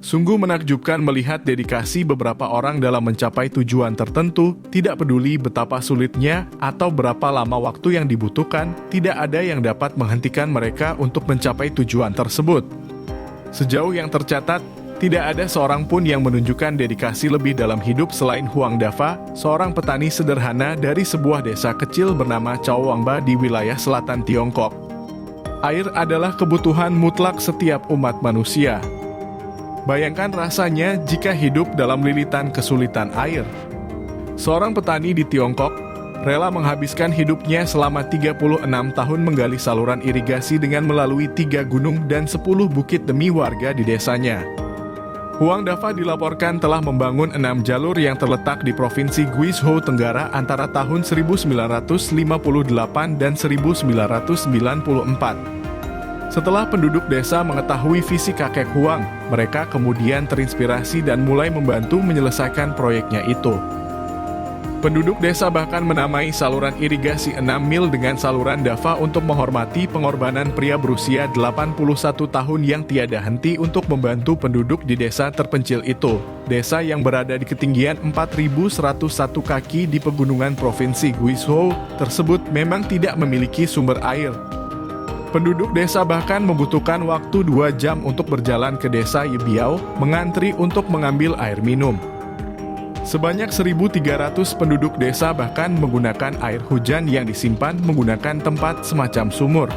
Sungguh menakjubkan melihat dedikasi beberapa orang dalam mencapai tujuan tertentu, tidak peduli betapa sulitnya atau berapa lama waktu yang dibutuhkan, tidak ada yang dapat menghentikan mereka untuk mencapai tujuan tersebut. Sejauh yang tercatat, tidak ada seorang pun yang menunjukkan dedikasi lebih dalam hidup selain Huang Dafa, seorang petani sederhana dari sebuah desa kecil bernama Chawangba di wilayah selatan Tiongkok. Air adalah kebutuhan mutlak setiap umat manusia. Bayangkan rasanya jika hidup dalam lilitan kesulitan air. Seorang petani di Tiongkok rela menghabiskan hidupnya selama 36 tahun menggali saluran irigasi dengan melalui 3 gunung dan 10 bukit demi warga di desanya. Huang Dafa dilaporkan telah membangun 6 jalur yang terletak di Provinsi Guizhou Tenggara antara tahun 1958 dan 1994. Setelah penduduk desa mengetahui visi kakek Huang, mereka kemudian terinspirasi dan mulai membantu menyelesaikan proyeknya itu. Penduduk desa bahkan menamai saluran irigasi 6 mil dengan saluran Dafa untuk menghormati pengorbanan pria berusia 81 tahun yang tiada henti untuk membantu penduduk di desa terpencil itu. Desa yang berada di ketinggian 4.101 kaki di pegunungan Provinsi Guizhou tersebut memang tidak memiliki sumber air. Penduduk desa bahkan membutuhkan waktu 2 jam untuk berjalan ke desa Yebiao, mengantri untuk mengambil air minum. Sebanyak 1.300 penduduk desa bahkan menggunakan air hujan yang disimpan menggunakan tempat semacam sumur.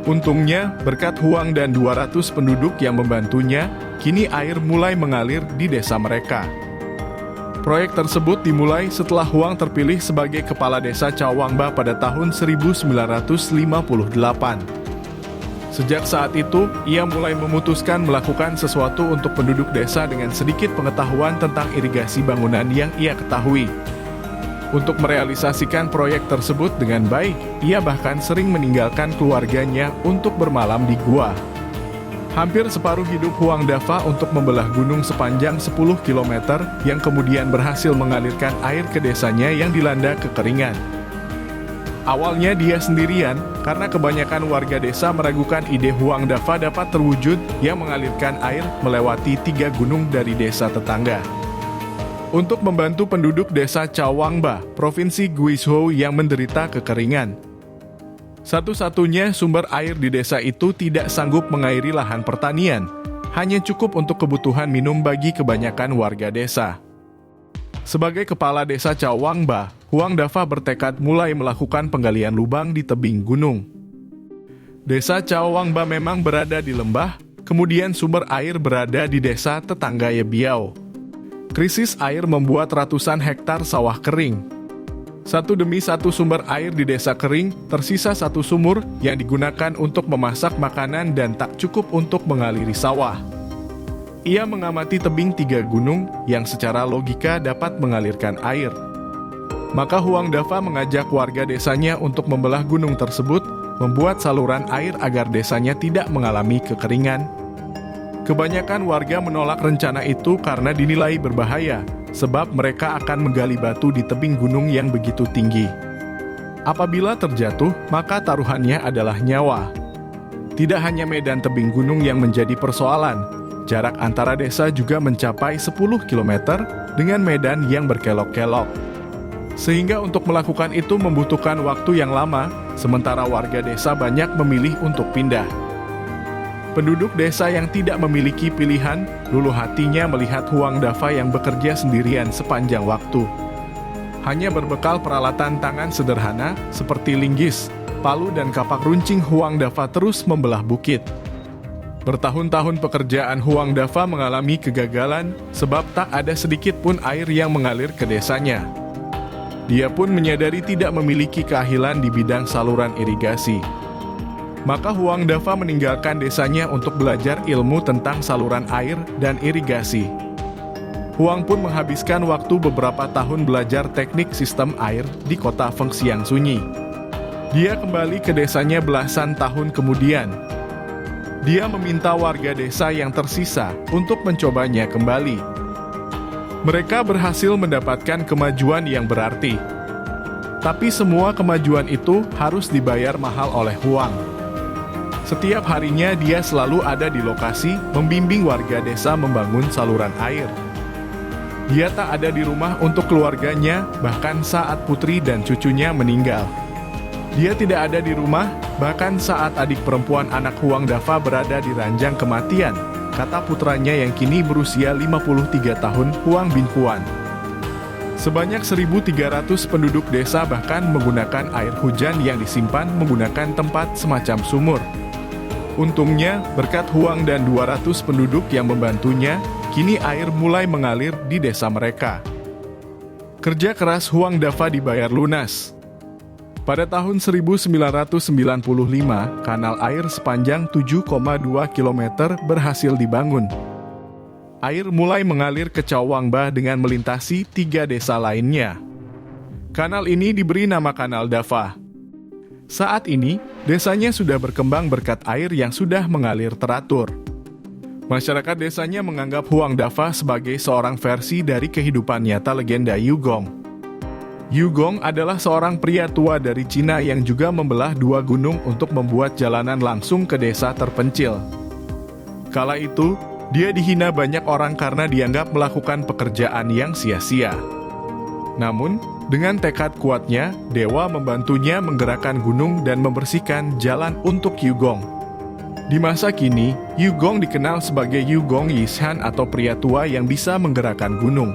Untungnya, berkat Huang dan 200 penduduk yang membantunya, kini air mulai mengalir di desa mereka. Proyek tersebut dimulai setelah Huang terpilih sebagai kepala desa Chawangba pada tahun 1958. Sejak saat itu, ia mulai memutuskan melakukan sesuatu untuk penduduk desa dengan sedikit pengetahuan tentang irigasi bangunan yang ia ketahui. Untuk merealisasikan proyek tersebut dengan baik, ia bahkan sering meninggalkan keluarganya untuk bermalam di gua. Hampir separuh hidup Huang Dafa untuk membelah gunung sepanjang 10 km yang kemudian berhasil mengalirkan air ke desanya yang dilanda kekeringan. Awalnya dia sendirian karena kebanyakan warga desa meragukan ide Huang Dafa dapat terwujud yang mengalirkan air melewati 3 gunung dari desa tetangga. Untuk membantu penduduk desa Chawangba, Provinsi Guizhou yang menderita kekeringan. Satu-satunya sumber air di desa itu tidak sanggup mengairi lahan pertanian, hanya cukup untuk kebutuhan minum bagi kebanyakan warga desa. Sebagai kepala desa Chawangba, Huang Dafa bertekad mulai melakukan penggalian lubang di tebing gunung. Desa Chawangba memang berada di lembah, kemudian sumber air berada di desa tetangga Yebiao. Krisis air membuat ratusan hektar sawah kering. Satu demi satu sumber air di desa kering, tersisa 1 sumur yang digunakan untuk memasak makanan dan tak cukup untuk mengaliri sawah. Ia mengamati tebing 3 gunung yang secara logika dapat mengalirkan air. Maka Huang Dafa mengajak warga desanya untuk membelah gunung tersebut, membuat saluran air agar desanya tidak mengalami kekeringan. Kebanyakan warga menolak rencana itu karena dinilai berbahaya, sebab mereka akan menggali batu di tebing gunung yang begitu tinggi. Apabila terjatuh, maka taruhannya adalah nyawa. Tidak hanya medan tebing gunung yang menjadi persoalan, jarak antara desa juga mencapai 10 km dengan medan yang berkelok-kelok. Sehingga untuk melakukan itu membutuhkan waktu yang lama, sementara warga desa banyak memilih untuk pindah. Penduduk desa yang tidak memiliki pilihan, luluh hatinya melihat Huang Dafa yang bekerja sendirian sepanjang waktu. Hanya berbekal peralatan tangan sederhana seperti linggis, palu dan kapak runcing, Huang Dafa terus membelah bukit. Bertahun-tahun pekerjaan Huang Dafa mengalami kegagalan sebab tak ada sedikit pun air yang mengalir ke desanya. Dia pun menyadari tidak memiliki keahlian di bidang saluran irigasi. Maka Huang Dafa meninggalkan desanya untuk belajar ilmu tentang saluran air dan irigasi. Huang pun menghabiskan waktu beberapa tahun belajar teknik sistem air di kota Fengxiang sunyi. Dia kembali ke desanya belasan tahun kemudian. Dia meminta warga desa yang tersisa untuk mencobanya kembali. Mereka berhasil mendapatkan kemajuan yang berarti. Tapi semua kemajuan itu harus dibayar mahal oleh Huang. Setiap harinya dia selalu ada di lokasi, membimbing warga desa membangun saluran air. Dia tak ada di rumah untuk keluarganya, bahkan saat putri dan cucunya meninggal. Dia tidak ada di rumah, bahkan saat adik perempuan anak Huang Dafa berada di ranjang kematian, kata putranya yang kini berusia 53 tahun, Huang Bin Kuan. Sebanyak 1.300 penduduk desa bahkan menggunakan air hujan yang disimpan menggunakan tempat semacam sumur. Untungnya, berkat Huang dan 200 penduduk yang membantunya, kini air mulai mengalir di desa mereka. Kerja keras Huang Dafa dibayar lunas. Pada tahun 1995, kanal air sepanjang 7,2 km berhasil dibangun. Air mulai mengalir ke Cawangba dengan melintasi 3 desa lainnya. Kanal ini diberi nama Kanal Dafa. Saat ini, desanya sudah berkembang berkat air yang sudah mengalir teratur. Masyarakat desanya menganggap Huang Dafa sebagai seorang versi dari kehidupan nyata legenda Yugong. Yugong adalah seorang pria tua dari Cina yang juga membelah 2 gunung untuk membuat jalanan langsung ke desa terpencil. Kala itu, dia dihina banyak orang karena dianggap melakukan pekerjaan yang sia-sia. Namun, dengan tekad kuatnya, dewa membantunya menggerakkan gunung dan membersihkan jalan untuk Yugong. Di masa kini, Yugong dikenal sebagai Yugong Yishan atau pria tua yang bisa menggerakkan gunung.